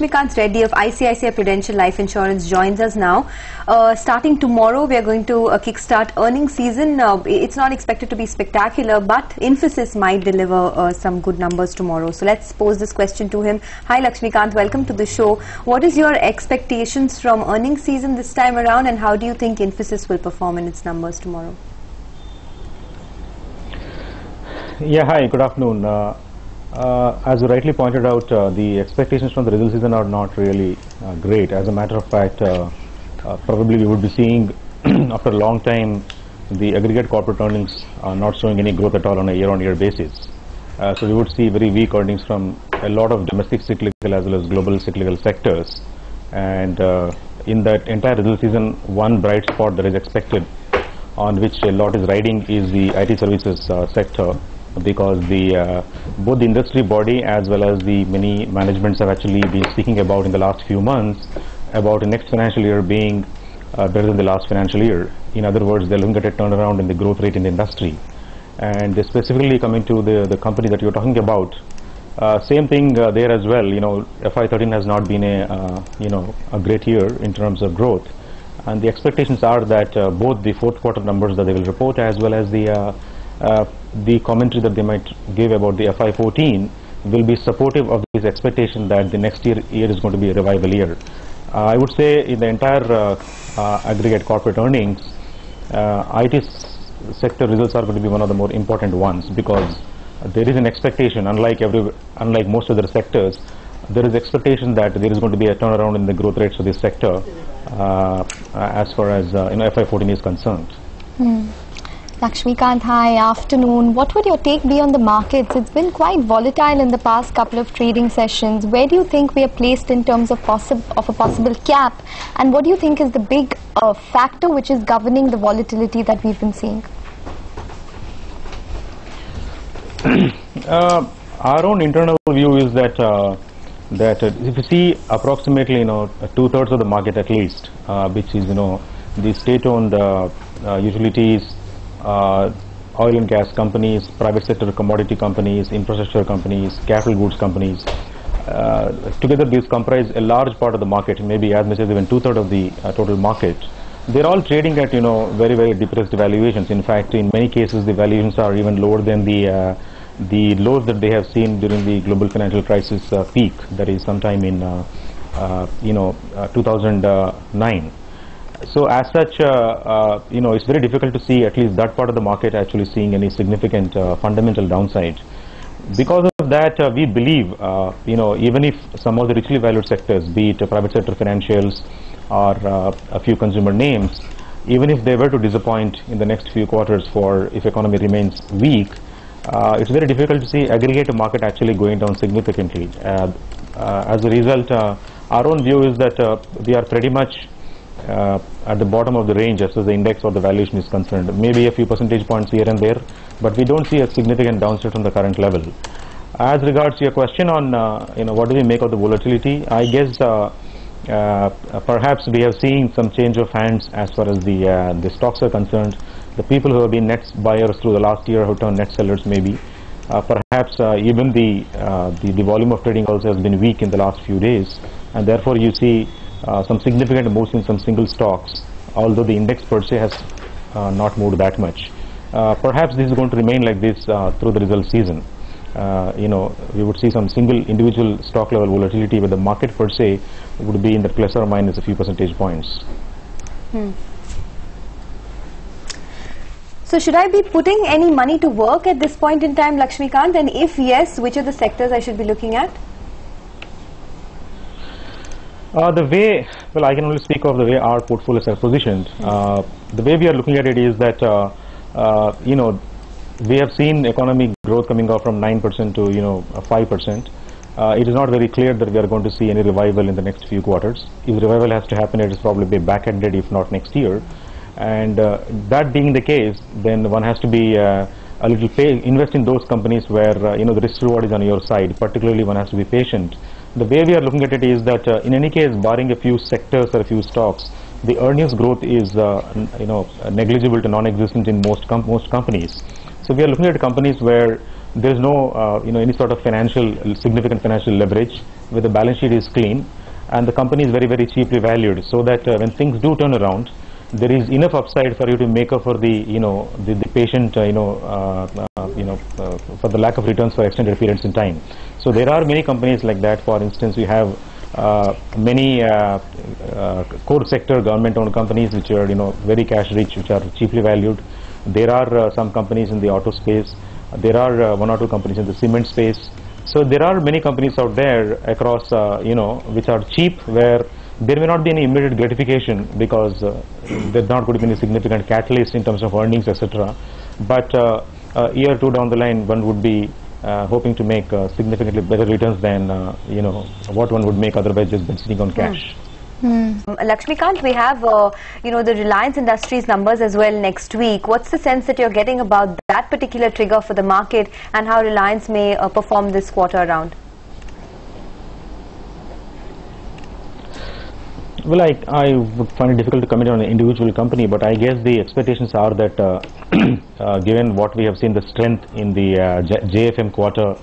Lakshmikant Reddy of ICICI Prudential Life Insurance joins us now. Starting tomorrow, we are going to kickstart earnings season. It's not expected to be spectacular, but Infosys might deliver some good numbers tomorrow. So let's pose this question to him. Hi Lakshmikant, welcome to the show. What is your expectations from earnings season this time around, and how do you think Infosys will perform in its numbers tomorrow? Yeah, hi, good afternoon. As you rightly pointed out, the expectations from the result season are not really great. As a matter of fact, probably we would be seeing after a long time the aggregate corporate earnings not showing any growth at all on a year-on-year basis. So we would see very weak earnings from a lot of domestic cyclical as well as global cyclical sectors. And in that entire result season, one bright spot that is expected on which a lot is riding is the IT services sector, because the both the industry body as well as the many managements have actually been speaking about in the last few months about the next financial year being better than the last financial year. In other words, they're looking at a turnaround in the growth rate in the industry. And specifically coming to the company that you're talking about, same thing there as well. You know, FY13 has not been a great year in terms of growth, and the expectations are that both the fourth quarter numbers that they will report as well as the commentary that they might give about the FY14 will be supportive of this expectation that the next year is going to be a revival year. I would say in the entire aggregate corporate earnings, IT sector results are going to be one of the more important ones, because there is an expectation, unlike most other sectors, there is expectation that there is going to be a turnaround in the growth rates of this sector as far as FY14 is concerned. Lakshmikant, hi, afternoon. What would your take be on the markets? It's been quite volatile in the past couple of trading sessions. Where do you think we are placed in terms of a possible cap? And what do you think is the big factor which is governing the volatility that we've been seeing? Our own internal view is that if you see approximately 2/3 of the market at least, which is the state-owned utilities, oil and gas companies, private sector commodity companies, infrastructure companies, capital goods companies, together these comprise a large part of the market, maybe as much as even 2/3 of the total market. They're all trading at very, very depressed valuations. In fact, in many cases the valuations are even lower than the lows that they have seen during the global financial crisis peak, that is sometime in 2009. So as such, it's very difficult to see at least that part of the market actually seeing any significant fundamental downside. Because of that, we believe, even if some of the richly valued sectors, be it private sector financials or a few consumer names, even if they were to disappoint in the next few quarters if economy remains weak, it's very difficult to see aggregate market actually going down significantly. As a result, our own view is that we are pretty much at the bottom of the range as far as the index or the valuation is concerned. Maybe a few percentage points here and there, but we don't see a significant downside from the current level. As regards to your question on what do we make of the volatility, I guess perhaps we have seen some change of hands as far as the stocks are concerned. The people who have been net buyers through the last year have turned net sellers maybe. Perhaps even the volume of trading also has been weak in the last few days, and therefore you see some significant moves in some single stocks, although the index per se has not moved that much. Perhaps this is going to remain like this through the result season. We would see some single individual stock level volatility, but the market per se would be in the plus or minus a few percentage points. So should I be putting any money to work at this point in time, Lakshmikant? And if yes, which are the sectors I should be looking at? I can only speak of the way our portfolios are positioned. The way we are looking at it is that, we have seen economic growth coming up from 9% to 5%. It is not very clear that we are going to see any revival in the next few quarters. If revival has to happen, it is probably back-ended, if not next year. And that being the case, then one has to be invest in those companies where the risk reward is on your side. Particularly, one has to be patient. The way we are looking at it is that in any case, barring a few sectors or a few stocks, the earnings growth is negligible to non-existent in most companies. So we are looking at companies where there is no any sort of significant financial leverage, where the balance sheet is clean, and the company is very, very cheaply valued, so that when things do turn around, there is enough upside for you to make up for the the patient for the lack of returns for extended periods in time. So there are many companies like that. For instance, we have many core sector government-owned companies which are very cash rich, which are cheaply valued. There are some companies in the auto space. There are one or two companies in the cement space. So there are many companies out there across which are cheap, where there may not be any immediate gratification because there's not going to be any significant catalyst in terms of earnings, etc. But a year or two down the line, one would be hoping to make significantly better returns than what one would make otherwise just by sitting on cash. Lakshmikant, we have the Reliance Industries numbers as well next week. What's the sense that you're getting about that particular trigger for the market, and how Reliance may perform this quarter around? Well, I would find it difficult to comment on an individual company, but I guess the expectations are that given what we have seen, the strength in the JFM quarter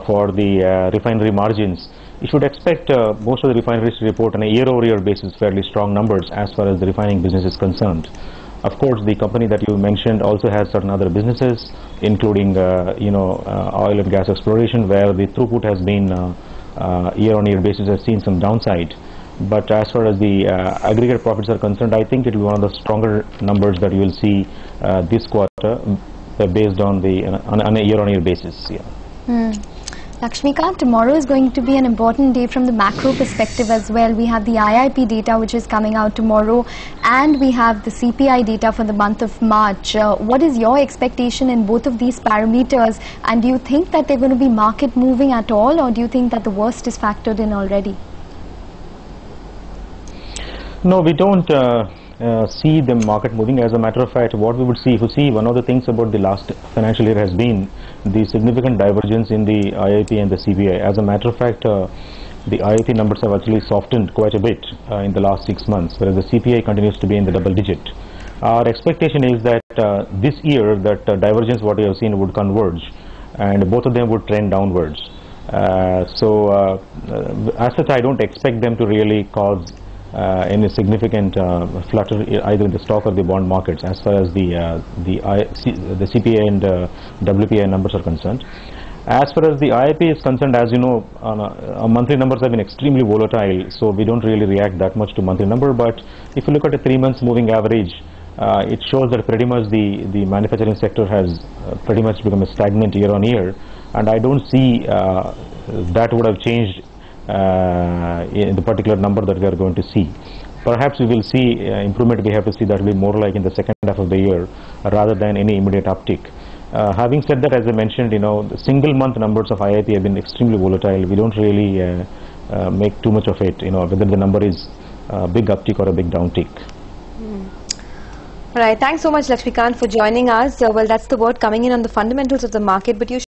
for the refinery margins, you should expect most of the refineries to report on a year-over-year basis fairly strong numbers as far as the refining business is concerned. Of course, the company that you mentioned also has certain other businesses, including oil and gas exploration, where the throughput has been year-on-year basis has seen some downside. But as far as the aggregate profits are concerned, I think it will be one of the stronger numbers that you will see this quarter based on on a year-on-year basis. Yeah. Lakshmikant, tomorrow is going to be an important day from the macro perspective as well. We have the IIP data which is coming out tomorrow, and we have the CPI data for the month of March. What is your expectation in both of these parameters, and do you think that they're going to be market moving at all, or do you think that the worst is factored in already? No, we don't see the market moving. As a matter of fact, what we would see, if you see, one of the things about the last financial year has been the significant divergence in the IIP and the CPI. As a matter of fact, the IIP numbers have actually softened quite a bit in the last 6 months, whereas the CPI continues to be in the double digit. Our expectation is that this year that divergence what we have seen would converge, and both of them would trend downwards. As such, I don't expect them to really cause any significant flutter either in the stock or the bond markets as far as the CPI and WPI numbers are concerned. As far as the IIP is concerned, as you know, monthly numbers have been extremely volatile, so we don't really react that much to monthly number. But if you look at a 3 months moving average, it shows that pretty much the manufacturing sector has pretty much become a stagnant year on year, and I don't see that would have changed in the particular number that we are going to see. Perhaps we will see improvement. We have to see that will be more like in the second half of the year rather than any immediate uptick. Having said that, as I mentioned, the single month numbers of IIP have been extremely volatile. We don't really make too much of it, whether the number is a big uptick or a big downtick. All right, thanks so much, Lakshmikant, for joining us. Well, that's the word coming in on the fundamentals of the market, but you